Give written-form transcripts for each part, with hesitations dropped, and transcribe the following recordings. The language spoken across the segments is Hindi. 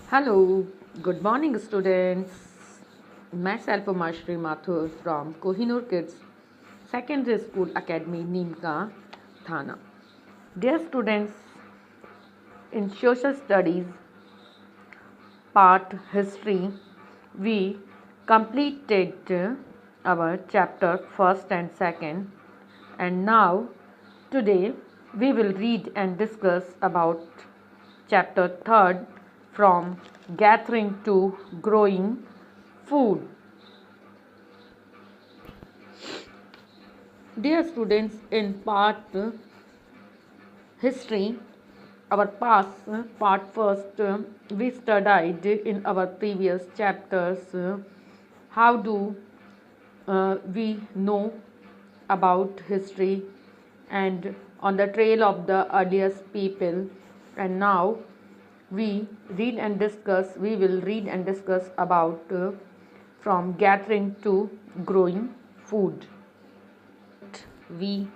Hello, good morning, students. Myself, Umashri Mathur from Kohinoor Kids Secondary School Academy, Nimka, Thana. Dear students, in Social Studies Part History, we completed our chapter first and second, and now today we will read and discuss about chapter third from gathering to growing food. Dear students, in part history, our past part first, we studied in our previous chapters how do we know about history and on the trail of the earliest people, and now we will read and discuss about from gathering to growing food. We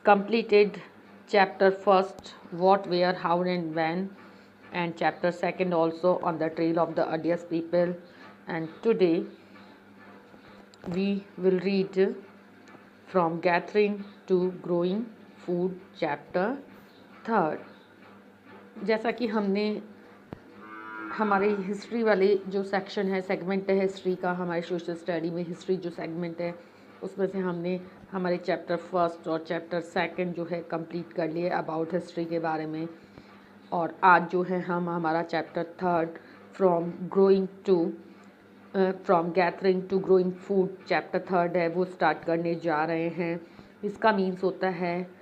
completed chapter first, what, where, how, and when, and chapter second also on the trail of the earliest people. And today we will read from gathering to growing food chapter third. जैसा कि हमने हमारे हिस्ट्री वाले जो सेक्शन है, सेगमेंट है हिस्ट्री का, हमारे सोशल स्टडी में हिस्ट्री जो सेगमेंट है उसमें से हमने हमारे चैप्टर फर्स्ट और चैप्टर सेकंड जो है कंप्लीट कर लिए अबाउट हिस्ट्री के बारे में. और आज जो है हम हमारा chapter third from gathering to growing food chapter third है वो स्टार्ट करने जा रहे हैं. इसका मीन्स होता है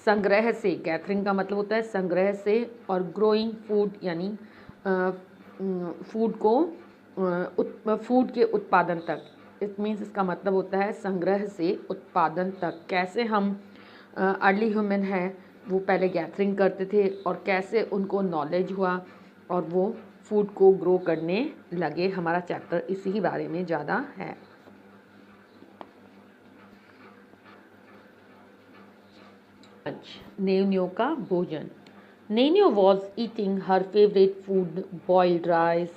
संग्रह से. गैदरिंग का मतलब होता है संग्रह से, और ग्रोइंग फूड यानी फूड के उत्पादन तक. इट मीन्स इसका मतलब होता है संग्रह से उत्पादन तक. कैसे हम अर्ली ह्यूमन है वो पहले गैदरिंग करते थे और कैसे उनको नॉलेज हुआ और वो फूड को ग्रो करने लगे. हमारा चैप्टर इसी बारे में ज़्यादा है. नेनियो का भोजन. Nenio was eating her favourite food, boiled rice,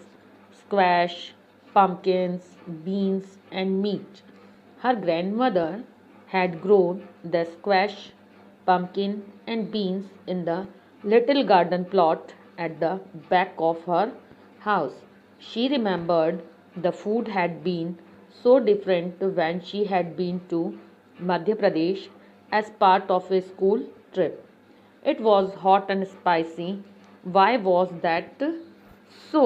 squash, pumpkins, beans, and meat. Her grandmother had grown the squash, pumpkin, and beans in the little garden plot at the back of her house. She remembered the food had been so different when she had been to Madhya Pradesh as part of a school trip. It was hot and spicy. Why was that so?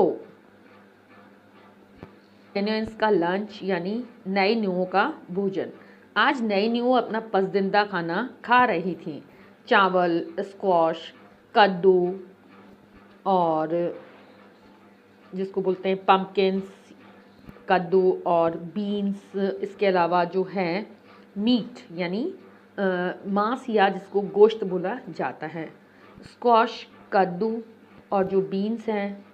नेनियंस का लंच यानी नई न्यूओं का भोजन. आज नई न्यूओं अपना पसंदीदा खाना खा रही थी. चावल, स्क्वॉश, कद्दू और जिसको बोलते हैं पम्पकिन्स, कद्दू और बीन्स. इसके अलावा जो है मीट यानी मांस या जिसको गोश्त बोला जाता है. स्क्वॉश, कद्दू और जो बीन्स हैं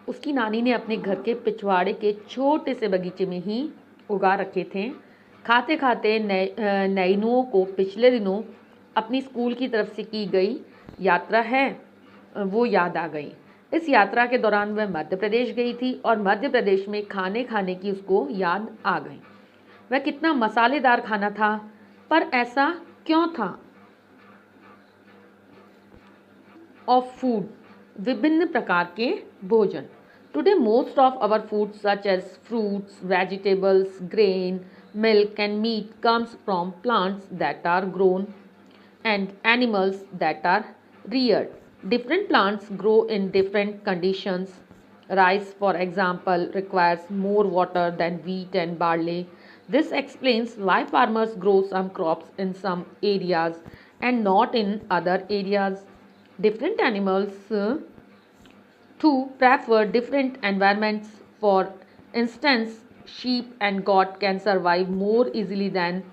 उसकी नानी ने अपने घर के पिछवाड़े के छोटे से बगीचे में ही उगा रखे थे. खाते खाते नैनुओं को पिछले दिनों अपनी स्कूल की तरफ से की गई यात्रा है वो याद आ गई. इस यात्रा के दौरान वह मध्य प्रदेश गई थी और मध्य प्रदेश में खाने की उसको याद आ गई. वह कितना मसालेदार खाना था, पर ऐसा क्यों था. ऑफ फूड, विभिन्न प्रकार के भोजन. Today, most of our food, such as fruits, vegetables, grain, milk, and meat, comes from plants that are grown and animals that are reared. Different plants grow in different conditions. Rice, for example, requires more water than wheat and barley. This explains why farmers grow some crops in some areas and not in other areas. Different animals to prefer different environments. For instance, sheep and goat can survive more easily than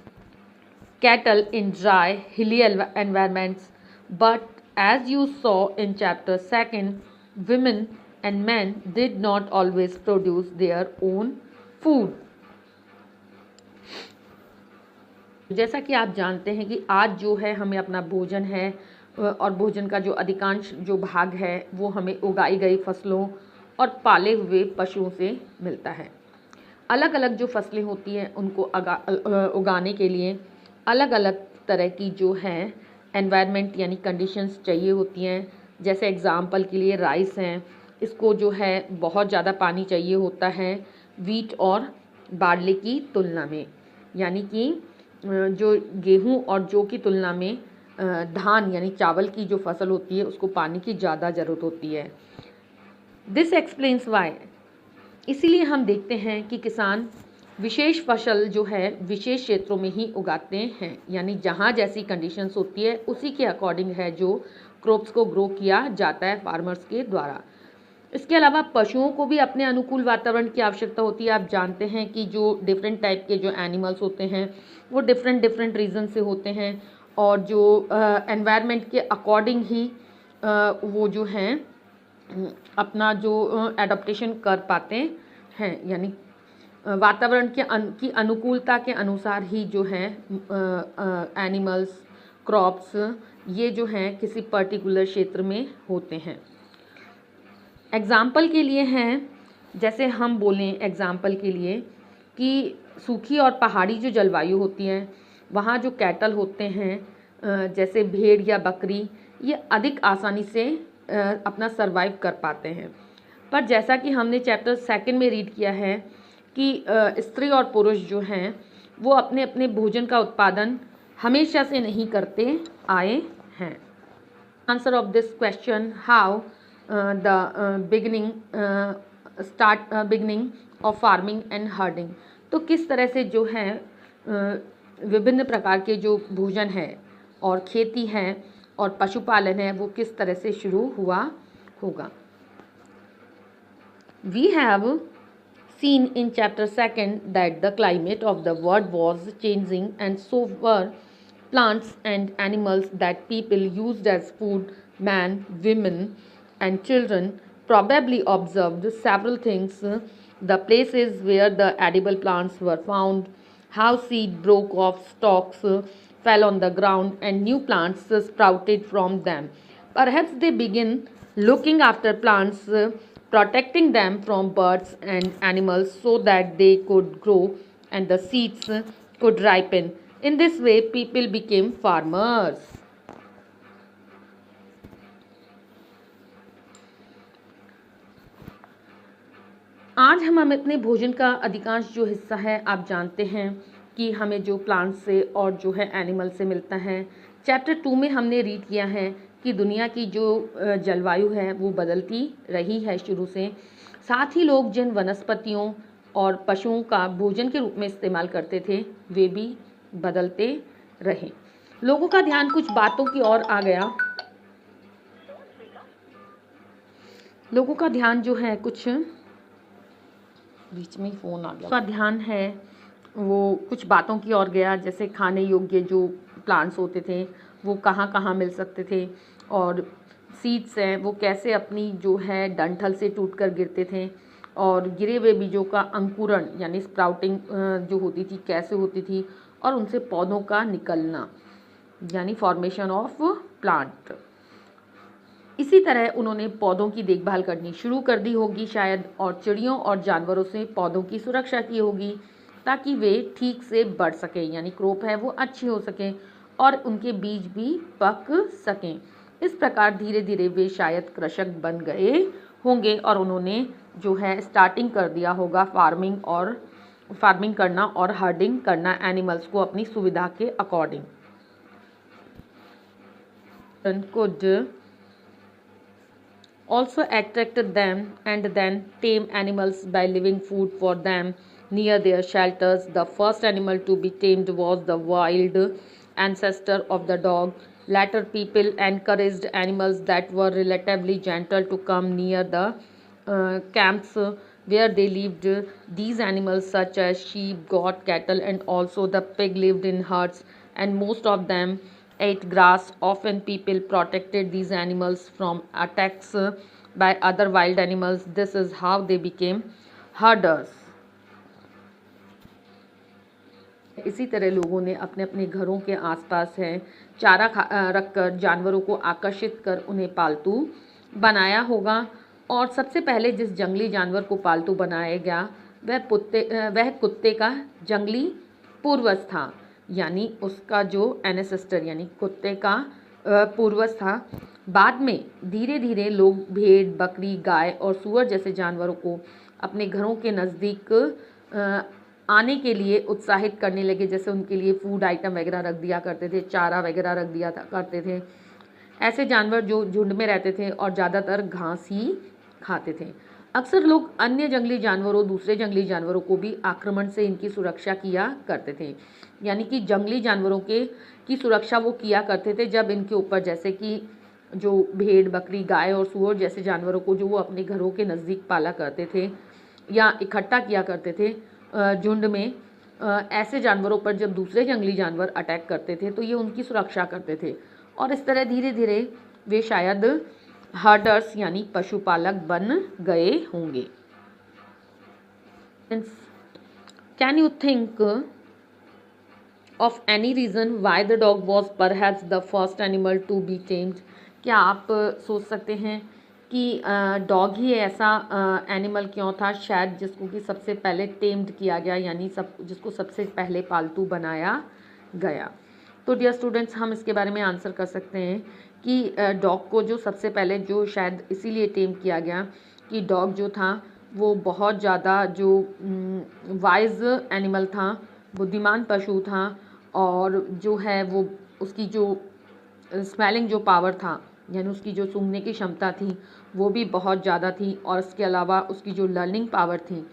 cattle in dry, hilly environments. But as you saw in chapter 2, women and men did not always produce their own food. जैसा कि आप जानते हैं कि आज जो है हमें अपना भोजन है और भोजन का जो अधिकांश जो भाग है वो हमें उगाई गई फसलों और पाले हुए पशुओं से मिलता है। अलग अलग जो फसलें होती हैं उनको उगाने के लिए अलग अलग तरह की जो है एनवायरनमेंट यानी कंडीशंस चाहिए होती हैं। जैसे एग्ज़ाम्पल के लिए राइस हैं, इसको जो है बहुत ज़्यादा पानी चाहिए होता है वीट और बार्ले की तुलना में, यानी कि जो गेहूँ और जौ की तुलना में धान यानी चावल की जो फसल होती है उसको पानी की ज़्यादा ज़रूरत होती है। दिस एक्सप्लेन्स वाई, इसीलिए हम देखते हैं कि किसान विशेष फसल जो है विशेष क्षेत्रों में ही उगाते हैं, यानी जहाँ जैसी कंडीशंस होती है उसी के अकॉर्डिंग है जो क्रॉप्स को ग्रो किया जाता है फार्मर्स के द्वारा। इसके अलावा पशुओं को भी अपने अनुकूल वातावरण की आवश्यकता होती है। आप जानते हैं कि जो डिफरेंट टाइप के जो एनिमल्स होते हैं वो डिफरेंट डिफरेंट रीज़न से होते हैं और जो एनवायरनमेंट के अकॉर्डिंग ही वो जो हैं अपना जो एडाप्टेशन कर पाते हैं, यानी वातावरण की अनुकूलता के अनुसार ही जो है एनिमल्स क्रॉप्स ये जो हैं किसी पर्टिकुलर क्षेत्र में होते हैं। एग्ज़ाम्पल के लिए हैं, जैसे हम बोलें एग्ज़ाम्पल के लिए कि सूखी और पहाड़ी जो जलवायु होती है वहाँ जो कैटल होते हैं जैसे भेड़ या बकरी, ये अधिक आसानी से अपना सरवाइव कर पाते हैं। पर जैसा कि हमने चैप्टर 2 में रीड किया है कि स्त्री और पुरुष जो हैं वो अपने अपने भोजन का उत्पादन हमेशा से नहीं करते आए हैं। Answer of this question, how the beginning of farming and herding, तो किस तरह से जो है विभिन्न प्रकार के जो भोजन है और खेती है और पशुपालन है वो किस तरह से शुरू हुआ होगा। We have seen in chapter 2 that the climate of the world was changing and so were plants and animals that people used as food. Man, women and children probably observed several things: the places where the edible plants were found, how seed broke off stalks, fell on the ground and new plants sprouted from them. Perhaps they begin looking after plants, protecting them from birds and animals so that they could grow and the seeds could ripen. In this way, people became farmers. आज हम अपने भोजन का अधिकांश जो हिस्सा है आप जानते हैं कि हमें जो प्लांट से और जो है एनिमल से मिलता है। चैप्टर 2 में हमने रीड किया है कि दुनिया की जो जलवायु है वो बदलती रही है शुरू से, साथ ही लोग जिन वनस्पतियों और पशुओं का भोजन के रूप में इस्तेमाल करते थे वे भी बदलते रहे। लोगों का ध्यान कुछ बातों की ओर आ गया। लोगों का ध्यान जो है कुछ बीच में फ़ोन आ गया, उसका ध्यान है वो कुछ बातों की ओर गया, जैसे खाने योग्य जो प्लांट्स होते थे वो कहाँ कहाँ मिल सकते थे और सीड्स हैं वो कैसे अपनी जो है डंठल से टूटकर गिरते थे और गिरे हुए बीजों का अंकुरण यानी स्प्राउटिंग जो होती थी कैसे होती थी और उनसे पौधों का निकलना यानी फॉर्मेशन ऑफ प्लांट। इसी तरह उन्होंने पौधों की देखभाल करनी शुरू कर दी होगी शायद, और चिड़ियों और जानवरों से पौधों की सुरक्षा की होगी ताकि वे ठीक से बढ़ सकें, यानी क्रॉप है वो अच्छी हो सके और उनके बीज भी पक सकें। इस प्रकार धीरे धीरे वे शायद कृषक बन गए होंगे और उन्होंने जो है स्टार्टिंग कर दिया होगा फार्मिंग करना और हर्डिंग करना एनिमल्स को अपनी सुविधा के according. could also attracted them and then tame animals by leaving food for them near their shelters. The first animal to be tamed was the wild ancestor of the dog. Later people encouraged animals that were relatively gentle to come near the camps where they lived. These animals such as sheep, goat, cattle and also the pig lived in herds and most of them ate grass. Often people protected these animals from attacks by other wild animals. This is how they became herders. इसी तरह लोगों ने अपने अपने घरों के आसपास है चारा रखकर जानवरों को आकर्षित कर उन्हें पालतू बनाया होगा और सबसे पहले जिस जंगली जानवर को पालतू बनाया गया वह कुत्ते का जंगली पूर्वज था, यानी उसका जो एनेसेस्टर यानी कुत्ते का पूर्वज था। बाद में धीरे धीरे लोग भेड़, बकरी, गाय और सूअर जैसे जानवरों को अपने घरों के नज़दीक आने के लिए उत्साहित करने लगे, जैसे उनके लिए फूड आइटम वगैरह रख दिया करते थे, चारा वगैरह रख दिया करते थे। ऐसे जानवर जो झुंड में रहते थे और ज़्यादातर घास ही खाते थे। अक्सर लोग अन्य जंगली जानवरों, दूसरे जंगली जानवरों को भी आक्रमण से इनकी सुरक्षा किया करते थे, यानी कि जंगली जानवरों की सुरक्षा वो किया करते थे जब इनके ऊपर, जैसे कि जो भेड़, बकरी, गाय और सूअर जैसे जानवरों को जो वो अपने घरों के नज़दीक पाला करते थे या इकट्ठा किया करते थे झुंड में, ऐसे जानवरों पर जब दूसरे जंगली जानवर अटैक करते थे तो ये उनकी सुरक्षा करते थे और इस तरह धीरे धीरे वे शायद हर्डर्स यानी पशुपालक बन गए होंगे। Can you think of any reason why the dog was perhaps the first animal to be tamed? क्या आप सोच सकते हैं कि डॉग ही ऐसा एनिमल क्यों था शायद जिसको कि सबसे पहले टेम्ड किया गया, यानी जिसको सबसे पहले पालतू बनाया गया? तो डियर स्टूडेंट्स, हम इसके बारे में आंसर कर सकते हैं कि डॉग को जो सबसे पहले जो शायद इसीलिए टेम किया गया कि डॉग जो था वो बहुत ज़्यादा जो वाइज एनिमल था, बुद्धिमान पशु था और जो है वो उसकी जो स्मेलिंग जो पावर था यानी उसकी जो सूंघने की क्षमता थी वो भी बहुत ज़्यादा थी और इसके अलावा उसकी जो लर्निंग पावर थी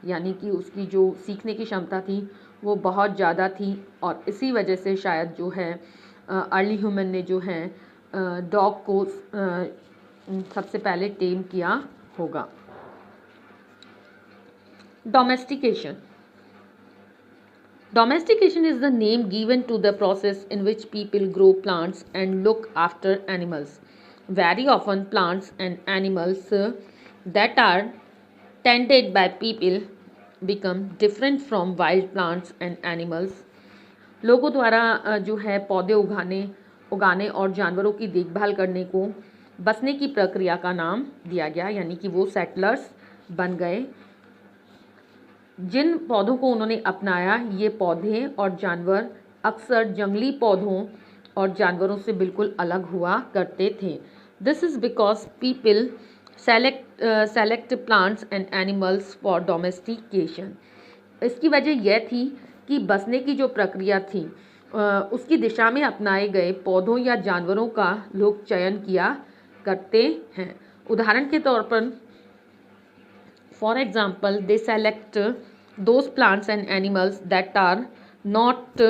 यानी कि उसकी जो सीखने की क्षमता थी वो बहुत ज़्यादा थी और इसी वजह से शायद जो है अर्ली ह्यूमन ने जो है डॉग को सबसे पहले टेम किया होगा। Domestication Domestication is the name given to the process in which people grow plants and look after animals. Very often, plants and animals that are tended by people become different from wild plants and animals. लोगों द्वारा जो है पौधे उगाने और जानवरों की देखभाल करने को बसने की प्रक्रिया का नाम दिया गया, यानी कि वो सेटलर्स बन गए। जिन पौधों को उन्होंने अपनाया, ये पौधे और जानवर अक्सर जंगली पौधों और जानवरों से बिल्कुल अलग हुआ करते थे। This is because people select plants and animals for domestication. इसकी वजह यह थी कि बसने की जो प्रक्रिया थी उसकी दिशा में अपनाए गए पौधों या जानवरों का लोग चयन किया करते हैं। उदाहरण के तौर पर For example, they select those plants and animals that are not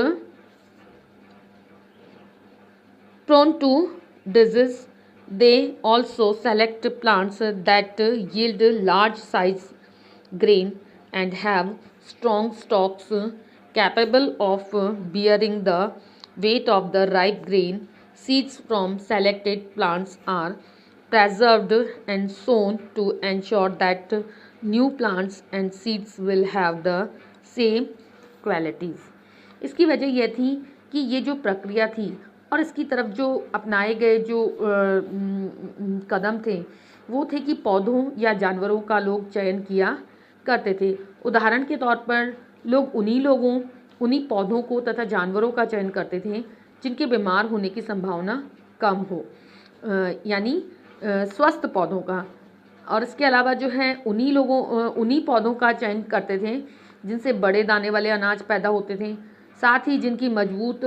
prone to disease. They also select plants that yield large size grain and have strong stalks capable of bearing the weight of the ripe grain. Seeds from selected plants are preserved and sown to ensure that new plants and seeds will have the same qualities. इसकी वजह यह थी कि ये जो प्रक्रिया थी और इसकी तरफ जो अपनाए गए जो कदम थे वो थे कि पौधों या जानवरों का लोग चयन किया करते थे। उदाहरण के तौर पर लोग उन्हीं पौधों को तथा जानवरों का चयन करते थे जिनके बीमार होने की संभावना कम हो, यानी स्वस्थ पौधों का। और इसके अलावा जो है उन्हीं पौधों का चयन करते थे जिनसे बड़े दाने वाले अनाज पैदा होते थे, साथ ही जिनकी मजबूत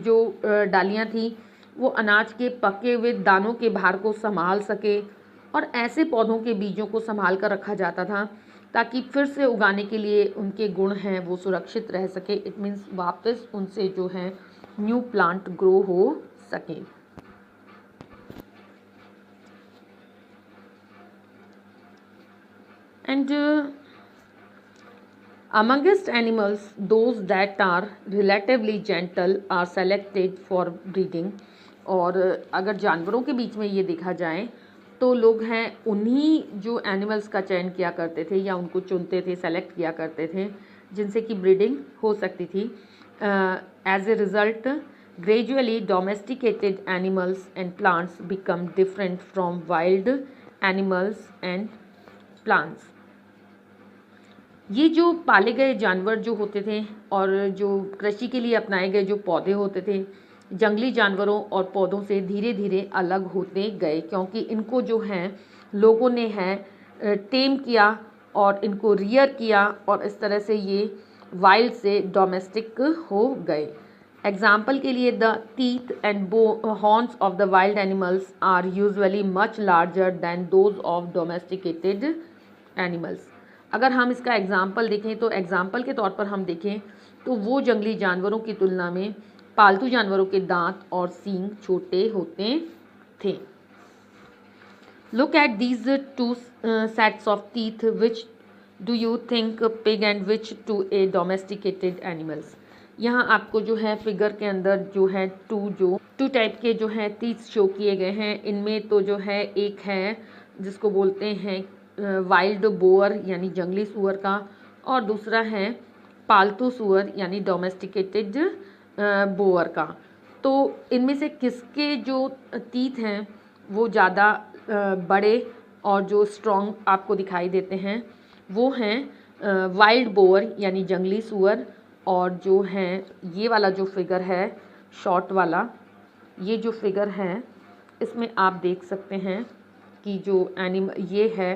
जो डालियाँ थी वो अनाज के पके हुए दानों के भार को संभाल सके और ऐसे पौधों के बीजों को संभाल कर रखा जाता था ताकि फिर से उगाने के लिए उनके गुण हैं वो सुरक्षित रह सके। इट मीन्स वापस उनसे जो है न्यू प्लांट ग्रो हो सके। And amongst animals, those that are relatively gentle are selected for breeding. और अगर जानवरों के बीच में ये देखा जाए तो लोग हैं उन्हीं जो एनिमल्स का चयन किया करते थे या उनको चुनते थे, सेलेक्ट किया करते थे जिनसे कि ब्रीडिंग हो सकती थी। As a result gradually domesticated animals and plants become different from wild animals and plants. ये जो पाले गए जानवर जो होते थे और जो कृषि के लिए अपनाए गए जो पौधे होते थे, जंगली जानवरों और पौधों से धीरे धीरे अलग होते गए, क्योंकि इनको जो है लोगों ने है टेम किया और इनको रियर किया और इस तरह से ये वाइल्ड से डोमेस्टिक हो गए। एग्जाम्पल के लिए the teeth and horns of the wild animals are usually much larger than those of domesticated animals. अगर हम इसका एग्जाम्पल देखें तो एग्जाम्पल के तौर पर हम देखें तो वो जंगली जानवरों की तुलना में पालतू जानवरों के दांत और सींग छोटे होते थे। Look at these two sets of teeth. Which do you think pig and which to a domesticated animals? यहाँ आपको जो है फिगर के अंदर जो है टू टाइप के जो है टीथ शो किए गए हैं। इनमें तो जो है एक है जिसको बोलते हैं वाइल्ड बोअर यानी जंगली सूअर का, और दूसरा है पालतू सूअर यानी डोमेस्टिकेटेड बोअर का। तो इनमें से किसके जो टीथ हैं वो ज़्यादा बड़े और जो स्ट्रॉन्ग आपको दिखाई देते हैं वो हैं वाइल्ड बोअर यानी जंगली सूअर, और जो है ये वाला जो फिगर है शॉर्ट वाला, ये जो फिगर है इसमें आप देख सकते हैं कि जो एनिमल ये है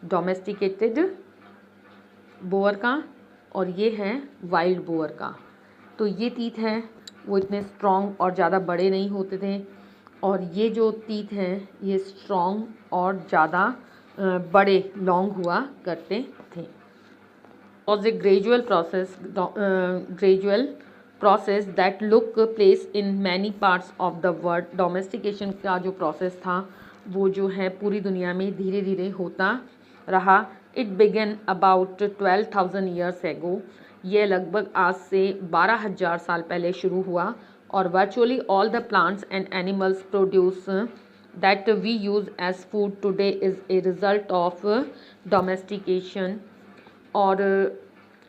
डोमेस्टिकेटेड बोअर का और ये है वाइल्ड बोअर का। तो ये टीथ हैं वो इतने स्ट्रॉन्ग और ज़्यादा बड़े नहीं होते थे, और ये जो टीथ हैं ये स्ट्रॉन्ग और ज़्यादा बड़े लॉन्ग हुआ करते थे। Was a gradual process that look place in many parts of the world. Domestication का जो प्रोसेस था वो जो है पूरी दुनिया में धीरे धीरे होता रहा। It began about 12,000 years ago. ये लगभग आज से 12,000 साल पहले शुरू हुआ, और virtually all the plants and animals produce that we use as food today is a result of domestication. और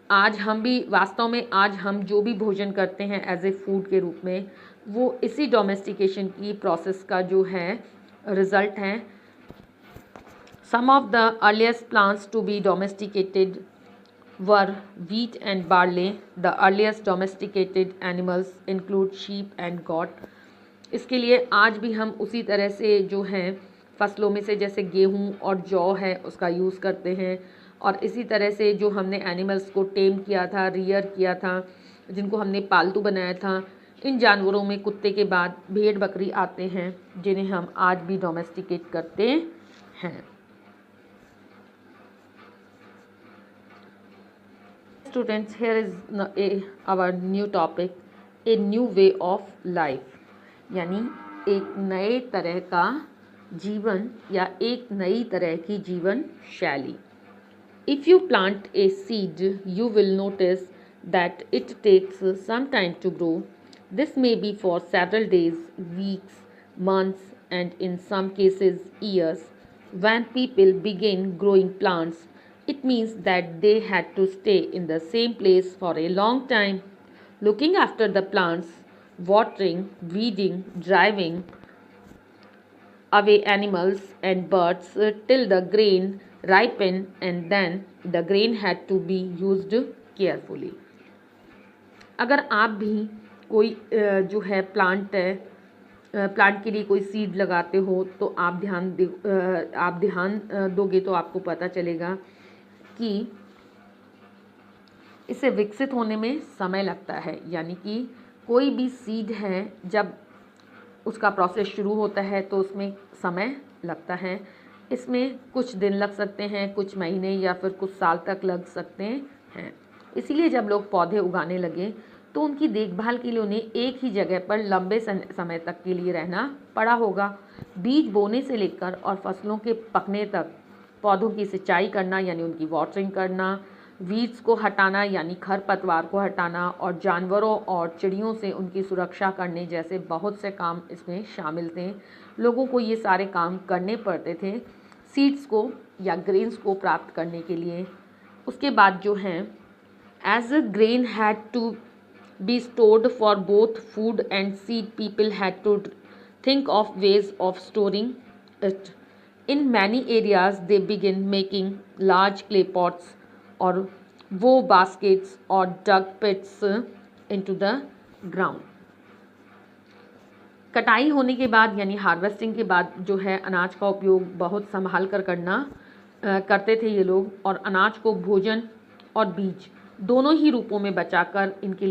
आज हम भी वास्तव में आज हम जो भी भोजन करते हैं एज ए फूड के रूप में वो इसी डोमेस्टिकेशन की प्रोसेस का जो है रिज़ल्ट है। Some of the earliest plants to be domesticated were wheat and barley. The earliest domesticated animals include sheep and goat. इसके लिए आज भी हम उसी तरह से जो हैं फसलों में से जैसे गेहूँ और जौ है उसका यूज़ करते हैं, और इसी तरह से जो हमने एनिमल्स को टेम किया था, रियर किया था, जिनको हमने पालतू बनाया था, इन जानवरों में कुत्ते के बाद भेड़ बकरी आते हैं जिन्हें हम आज भी डोमेस्टिकेट करते हैं। Students, here is our new topic, a new way of life, यानी एक नए तरह का जीवन या एक नई तरह की जीवन शैली। If you plant a seed, you will notice that it takes some time to grow. This may be for several days, weeks, months, and in some cases years. When people begin growing plants, it means that they had to stay in the same place for a long time, looking after the plants, watering, weeding, driving away animals and birds till the grain ripened, and then the grain had to be used carefully. अगर आप भी कोई जो है प्लांट के लिए कोई सीड लगाते हो तो आप ध्यान दोगे तो आपको पता चलेगा कि इसे विकसित होने में समय लगता है। यानी कि कोई भी सीड है जब उसका प्रोसेस शुरू होता है तो उसमें समय लगता है। इसमें कुछ दिन लग सकते हैं, कुछ महीने या फिर कुछ साल तक लग सकते हैं। इसीलिए जब लोग पौधे उगाने लगे तो उनकी देखभाल के लिए उन्हें एक ही जगह पर लंबे समय तक के लिए रहना पड़ा होगा। बीज बोने से लेकर और फसलों के पकने तक पौधों की सिंचाई करना यानी उनकी वाटरिंग करना, वीड्स को हटाना यानी खरपतवार को हटाना, और जानवरों और चिड़ियों से उनकी सुरक्षा करने जैसे बहुत से काम इसमें शामिल थे। लोगों को ये सारे काम करने पड़ते थे सीड्स को या ग्रेन्स को प्राप्त करने के लिए। उसके बाद जो है as a grain had to be stored for both food and seed, people had to think of ways of storing it In many areas, they begin making large clay pots or wove baskets or dug pits into the ground. कटाई होने के बाद यानी हार्वेस्टिंग के बाद जो है अनाज का उपयोग बहुत संभाल कर करते थे ये लोग, और अनाज को भोजन और बीज दोनों ही रूपों में बचाना इनके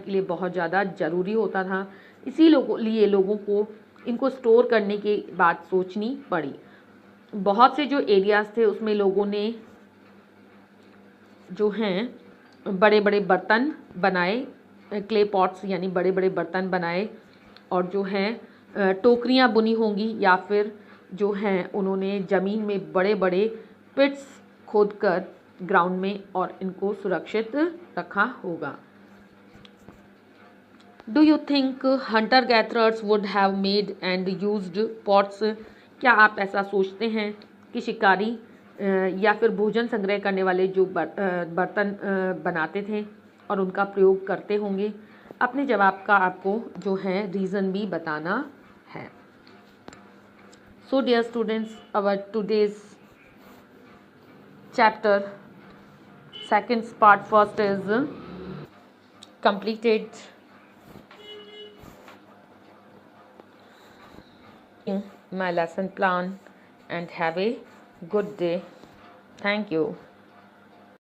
लिए बहुत ज़्यादा ज़रूरी होता था। लिए लोगों को इनको स्टोर करने की बात सोचनी पड़ी। बहुत से जो एरियाज़ थे उसमें लोगों ने जो हैं बड़े बड़े बर्तन बनाए, क्ले पॉट्स यानी बड़े बड़े बर्तन बनाए, और जो हैं टोकरियाँ बुनी होंगी, या फिर जो हैं उन्होंने ज़मीन में बड़े बड़े पिट्स खोदकर ग्राउंड में और इनको सुरक्षित रखा होगा। Do you think Hunter gatherers would have made and used pots? क्या आप ऐसा सोचते हैं कि शिकारी या फिर भोजन संग्रह करने वाले जो बर्तन बनाते थे और उनका प्रयोग करते होंगे? अपने जवाब का आपको जो है रीज़न भी बताना है। So dear students, our today's chapter second part first is completed. My lesson plan and have a good day. Thank you.